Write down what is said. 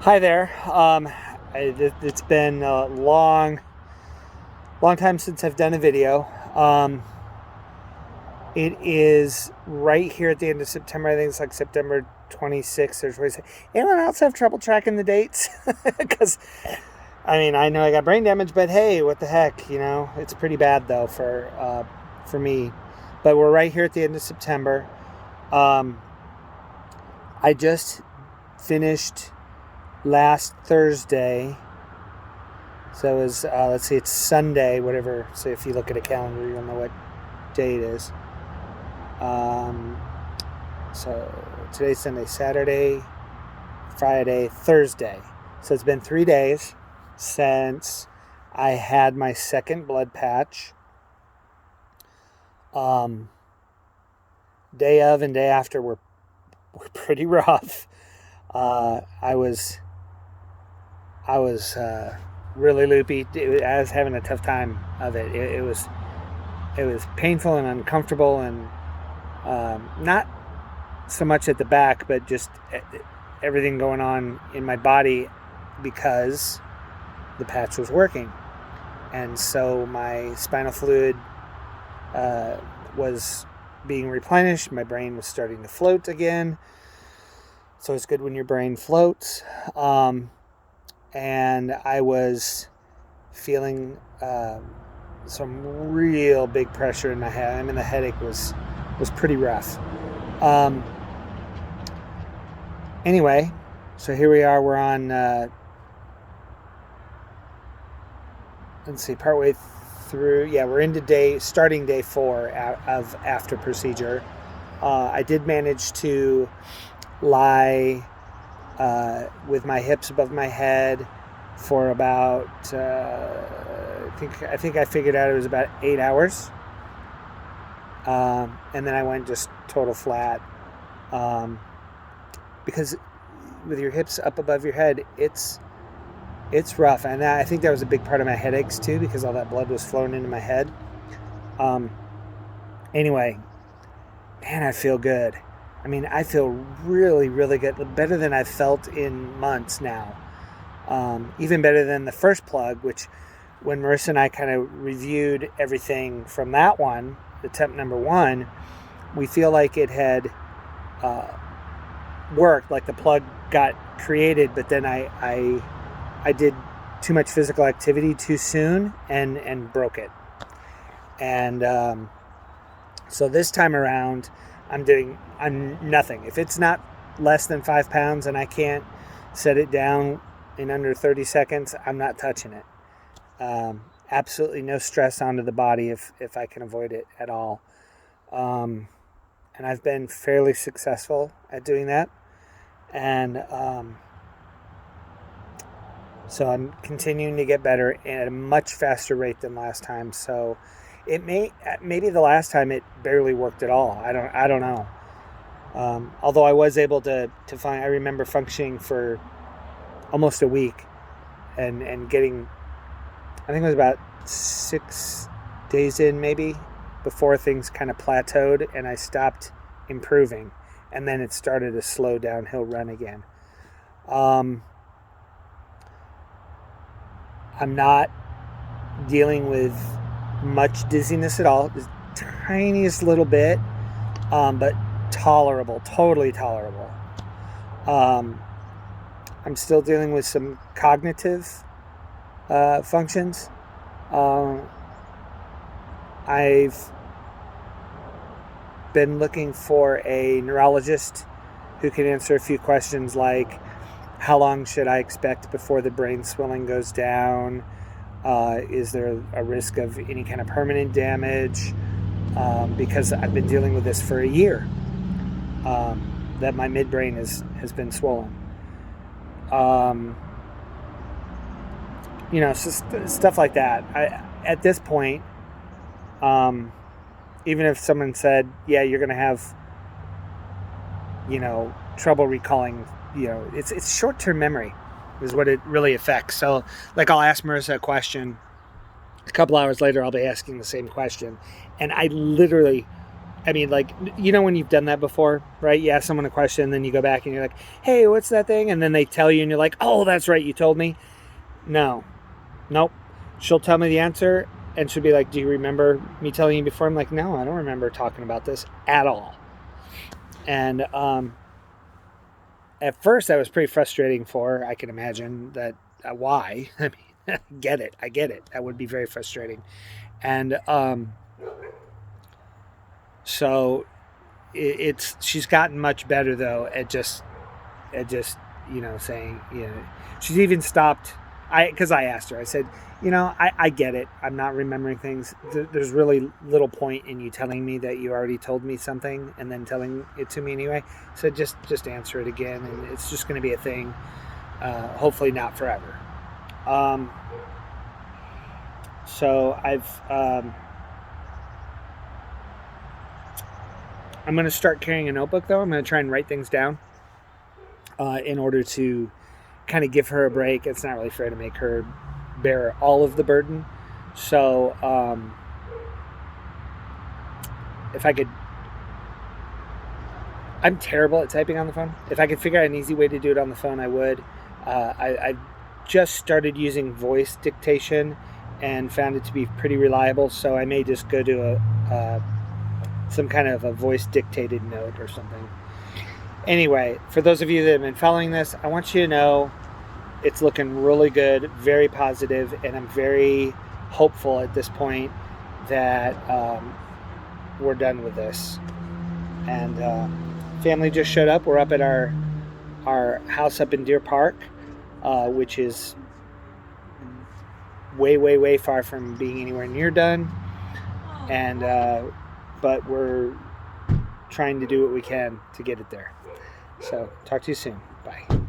Hi there. It's been a long time since I've done a video. It is right here at the end of September. I think it's like September 26th or 26th. Anyone else have trouble tracking the dates? Because, I know I got brain damage, but hey, what the heck, It's pretty bad, though, for me. But we're right here at the end of September. I just finished last Thursday. So it was, let's see, it's Sunday, whatever. So if you look at a calendar, you'll know what day it is. So today's Sunday, Saturday, Friday, Thursday. So it's been 3 days since I had my second blood patch. Day of and day after were pretty rough. I was really loopy. I was having a tough time of it. It was painful and uncomfortable, and not so much at the back, but just everything going on in my body because the patch was working. And so my spinal fluid was being replenished. My brain was starting to float again. So it's good when your brain floats. And I was feeling some real big pressure in my head. The headache was pretty rough. Anyway, so here we are. We're on, let's see, partway through. Yeah, we're into starting day 4 of after procedure. I did manage to lie with my hips above my head for about I think I figured out it was about 8 hours, and then I went just total flat, because with your hips up above your head, it's rough. And I think that was a big part of my headaches too, because all that blood was flowing into my head. Anyway, man, I feel good. I feel really, really good. Better than I've felt in months now. Even better than the first plug, which when Marissa and I kind of reviewed everything from that one, attempt number 1, we feel like it had worked, like the plug got created, but then I did too much physical activity too soon and broke it. And so this time around, I'm nothing. If it's not less than 5 pounds and I can't set it down in under 30 seconds, I'm not touching it. Absolutely no stress onto the body if I can avoid it at all. And I've been fairly successful at doing that. And so I'm continuing to get better at a much faster rate than last time. So maybe the last time it barely worked at all. I don't know. Although I was able to find, I remember functioning for almost a week and getting, I think it was about 6 days in maybe, before things kind of plateaued and I stopped improving, and then it started a slow downhill run again. I'm not dealing with much dizziness at all, the tiniest little bit, but tolerable, totally tolerable. I'm still dealing with some cognitive functions. I've been looking for a neurologist who can answer a few questions like, how long should I expect before the brain swelling goes down? Is there a risk of any kind of permanent damage? Because I've been dealing with this for a year, that my midbrain has been swollen. Stuff like that. At this point, even if someone said, yeah, you're going to have, trouble recalling, it's short-term memory is what it really affects. So, like, I'll ask Marissa a question. A couple hours later, I'll be asking the same question. And I literally I mean, like, you know, when you've done that before, right? You ask someone a question, then you go back and you're like, hey, what's that thing? And then they tell you and you're like, oh, that's right, you told me. No, nope. She'll tell me the answer and she'll be like, do you remember me telling you before? I'm like, no, I don't remember talking about this at all. And at first that was pretty frustrating for her. I can imagine that. Why? I mean, I get it. That would be very frustrating. And so it's she's gotten much better though at just saying, she's even stopped. Because I asked her, I said, I get it. I'm not remembering things. There's really little point in you telling me that you already told me something and then telling it to me anyway. So just answer it again, and it's just going to be a thing. Hopefully not forever. So I'm going to start carrying a notebook though. I'm going to try and write things down in order to kind of give her a break. It's not really fair to make her bear all of the burden. So if I could, I'm terrible at typing on the phone. If I could figure out an easy way to do it on the phone, I would. I just started using voice dictation and found it to be pretty reliable. So I may just go to some kind of a voice dictated note or something. Anyway, for those of you that have been following this, I want you to know it's looking really good, very positive, and I'm very hopeful at this point that we're done with this. And family just showed up. We're up at our house up in Deer Park, which is way, way, way far from being anywhere near done. And but we're trying to do what we can to get it there. So talk to you soon. Bye.